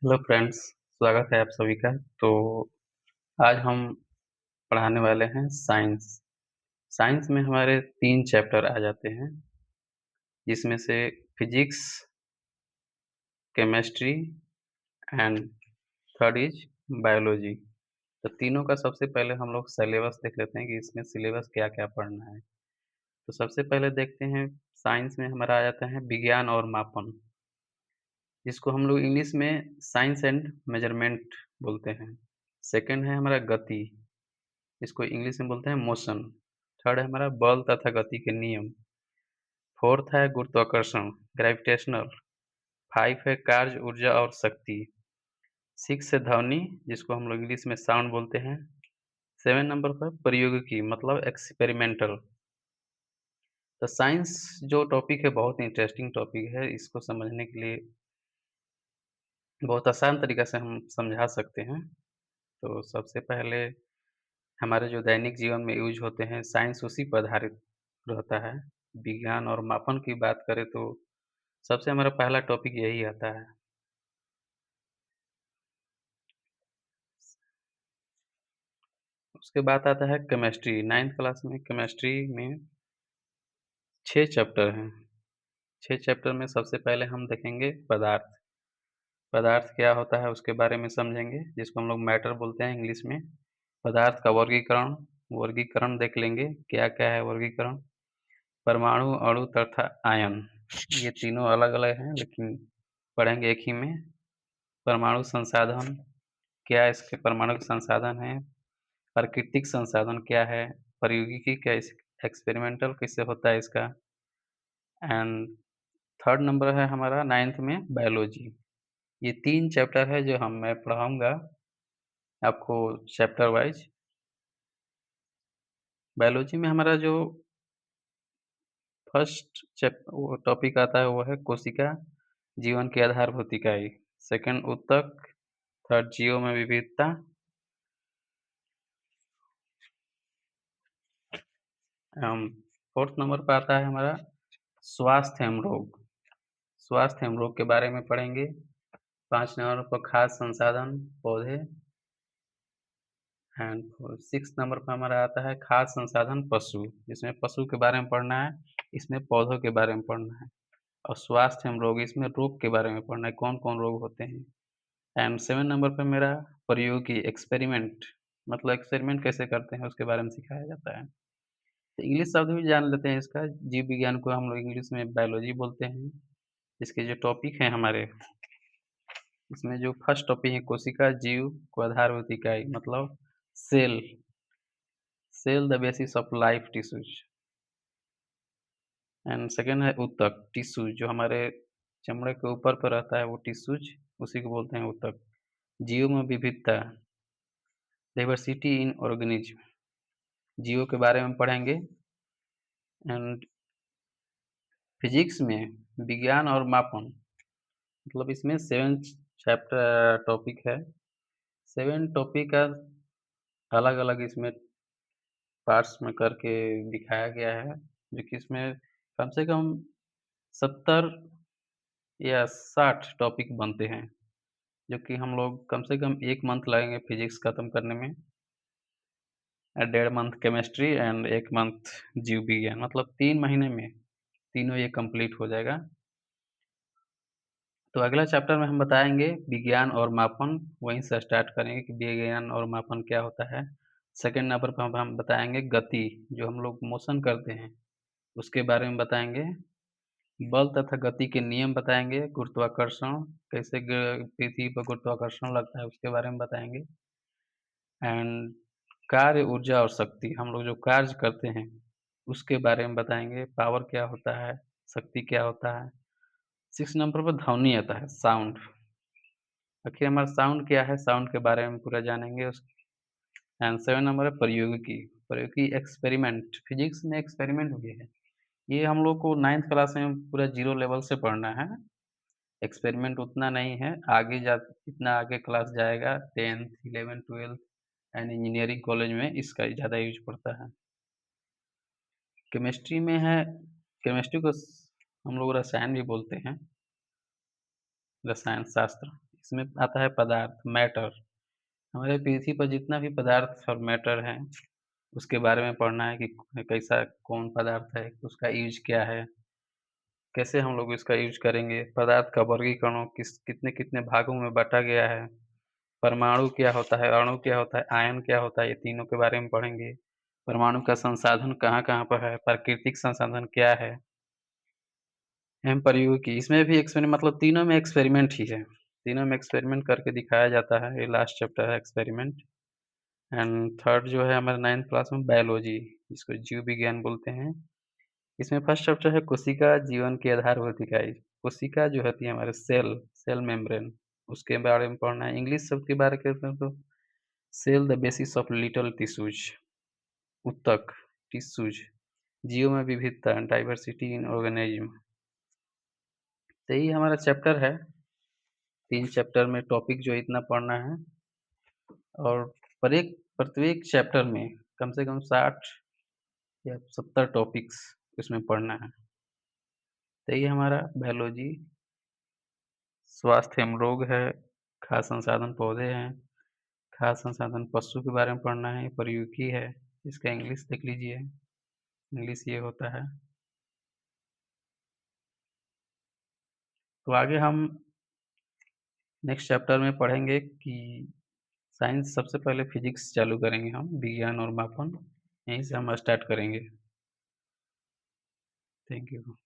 Hello friends, स्वागत है आप सभी का। तो आज हम पढ़ाने वाले हैं साइंस। साइंस में हमारे 3 चैप्टर आ जाते हैं, जिसमें से physics, chemistry and third is biology. तो तीनों का सबसे पहले हम लोग सिलेबस देख लेते हैं कि इसमें सिलेबस क्या-क्या पढ़ना है। तो सबसे पहले देखते हैं, साइंस में हमारा आ जाता है विज्ञान और मापन, जिसको हम लोग इंग्लिश में साइंस एंड मेजरमेंट बोलते हैं। सेकंड है हमारा गति, इसको इंग्लिश में बोलते हैं मोशन। थर्ड है हमारा बल तथा गति के नियम। फोर्थ है गुरुत्वाकर्षण, ग्रेविटेशनल। फाइव है कार्य, ऊर्जा और शक्ति। सिक्स है ध्वनि, जिसको हम लोग इंग्लिश में साउंड बोलते हैं। सेवन नंबर पर प्रयोगिकी मतलब एक्सपेरिमेंटल। तो साइंस जो टॉपिक है बहुत ही इंटरेस्टिंग टॉपिक है। इसको समझने के लिए बहुत आसान तरीका से हम समझा सकते हैं। तो सबसे पहले हमारे जो दैनिक जीवन में यूज़ होते हैं, साइंस उसी पर आधारित रहता है। विज्ञान और मापन की बात करें तो सबसे हमारा पहला टॉपिक यही आता है। उसके बाद आता है केमिस्ट्री। 9th क्लास में केमिस्ट्री में 6 चैप्टर हैं। 6 चैप्टर में सबसे पहले हम देखेंगे पदार्थ। पदार्थ क्या होता है उसके बारे में समझेंगे, जिसको हम लोग मैटर बोलते हैं इंग्लिश में। पदार्थ का वर्गीकरण, वर्गीकरण देख लेंगे, क्या-क्या है वर्गीकरण। परमाणु, अणु तथा आयन, ये तीनों अलग-अलग हैं लेकिन पढ़ेंगे एक ही में। परमाणु संसाधन, क्या इसके परमाणु संसाधन हैं? प्राकृतिक संसाधन क्या है? प्रौद्योगिकी क्या इस एक्सपेरिमेंटल कैसे होता है इसका? एंड थर्ड नंबर है हमारा 9th में बायोलॉजी। ये 3 चैप्टर है जो मैं पढ़ाऊँगा आपको चैप्टर वाइज़। बायोलॉजी में हमारा जो फर्स्ट वो टॉपिक आता है वो है कोशिका, जीवन की आधारभूत इकाई। सेकंड ऊतक, थर्ड जीवों में विविधता। अम, फोर्थ नंबर पे आता है हमारा स्वास्थ्य एवं रोग। स्वास्थ्य एवं रोग के बारे में पढ़ेंगे। 5 नंबर पर खाद्य संसाधन, पौधे। एंड 6 नंबर पे हमारा आता है खाद्य संसाधन पशु, जिसमें पशु के बारे में पढ़ना है, इसमें पौधों के बारे में पढ़ना है। और स्वास्थ्य एवं रोग, इसमें रोग के बारे में पढ़ना है, कौन-कौन रोग होते हैं। एंड 7 नंबर पे मेरा प्रयोगी एक्सपेरिमेंट, मतलब एक्सपेरिमेंट कैसे करते हैं उसके बारे में सिखाया जाता है। तो इंग्लिश शब्द भी जान लेते हैं इसका। जीव विज्ञान को हम लोग इंग्लिश में बायोलॉजी बोलते हैं। इसके जो टॉपिक हैं हमारे, इसमें जो फर्स्ट टॉपिक है कोशिका जीव को आधारभूत इकाई मतलब cell, cell the basis of life tissues. And second है ऊतक, टिश्यू जो हमारे चमड़े के ऊपर पर रहता है वो टिश्यूज, उसी को बोलते हैं ऊतक। जीव में विविधता, डाइवर्सिटी इन ऑर्गेनिज्म, जीवों के बारे में पढ़ेंगे। एंड फिजिक्स में विज्ञान और मापन, मतलब इसमें 7 चैप्टर टॉपिक है। 7 टॉपिक का अलग-अलग इसमें पार्ट्स में करके दिखाया गया है, जो कि इसमें कम से कम 70 या 60 टॉपिक बनते हैं, जो कि हम लोग कम से कम 1 मंथ लगेंगे फिजिक्स खत्म करने में। 1.5 मंथ केमिस्ट्री एंड 1 मंथ जीव विज्ञान, मतलब 3 महीने में तीनों ये कंप्लीट हो जाएगा। तो अगला चैप्टर में हम बताएँगे विज्ञान और मापन, वहीं से स्टार्ट करेंगे कि विज्ञान और मापन क्या होता है। सेकंड नंबर पे हम बताएँगे गति, जो हम लोग मोशन करते हैं, उसके बारे में बताएँगे। बल तथा गति के नियम बताएँगे, गुरुत्वाकर्षण कैसे पृथ्वी पर गुरुत्वाकर्षण लगता है उसके बारे में बताएँगे। एंड कार्य, ऊर्जा और शक्ति, हम लोग जो कार्य करते हैं, उसके बारे में बताएँगे। पावर क्या होता है, शक्ति क्या होता है। 6 नंबर पर ध्वनि आता है, साउंड। आखिर हमारा साउंड क्या है, साउंड के बारे में पूरा जानेंगे। उस एंड 7 नंबर है प्रौद्योगिकी, प्रौद्योगिकी एक्सपेरिमेंट, फिजिक्स में एक्सपेरिमेंट भी है। ये हम लोग को 9th क्लास में पूरा 0 लेवल से पढ़ना है। एक्सपेरिमेंट उतना नहीं है, आगे जा जितना आगे क्लास जाएगा 10th, 11th, 12th and engineering college में इसका ज़्यादा यूज़ पड़ता है। केमिस्ट्री में है, केमिस्ट्री को हम लोग रसायन भी बोलते हैं, रसायन शास्त्र। इसमें आता है पदार्थ, मैटर। हमारे पृथ्वी पर जितना भी पदार्थ और मैटर हैं, उसके बारे में पढ़ना है कि कैसा कौन पदार्थ है, उसका यूज़ क्या है, कैसे हम लोग इसका यूज़ करेंगे, पदार्थ का वर्गीकरण कितने-कितने भागों में बाँटा गया है, परमाणु क्या होता है, अणु क्या होता है, आयन क्या होता है, ये तीनों के बारे में पढ़ेंगे। परमाणु का संसाधन कहाँ-कहाँ पर है, प्राकृतिक संसाधन क्या है, एवं प्रयोगिकी इसमें भी मतलब तीनों में एक्सपेरिमेंट ही है। तीनों में एक्सपेरिमेंट करके दिखाया जाता है, ये लास्ट चैप्टर है एक्सपेरिमेंट। एंड थर्ड जो है हमारे 9th क्लास में बायोलॉजी, जिसको जीव विज्ञान बोलते हैं। इसमें फर्स्ट चैप्टर है कोशिका जीवन की आधारभूत इकाई। कोशिका जो होती है हमारे सेल, सेल मेम्ब्रेन, उसके बारे में पढ़ना है। इंग्लिश शब्द की बात करते हैं तो cell the basis of little tissues, ऊतक, टिश्यूज, जीव में विविधता, डाइवर्सिटी इन ऑर्गेनिज्म। तो यही हमारा चैप्टर है। 3 चैप्टर में टॉपिक जो है इतना पढ़ना है और प्रत्येक चैप्टर में कम से कम 60 या 70 टॉपिक्स उसमें पढ़ना है। तो ये हमारा बायोलॉजी, स्वास्थ्य एवं रोग है, खाद्य संसाधन पौधे हैं, खाद्य संसाधन पशु के बारे में पढ़ना है, प्रौद्योगिकी है, इसका इंग्लिश देख लीजिए, इंग्लिश ये होता है। तो आगे हम नेक्स्ट चैप्टर में पढ़ेंगे कि साइंस सबसे पहले फिज़िक्स चालू करेंगे हम, विज्ञान और मापन, यहीं से हम स्टार्ट करेंगे। Thank you.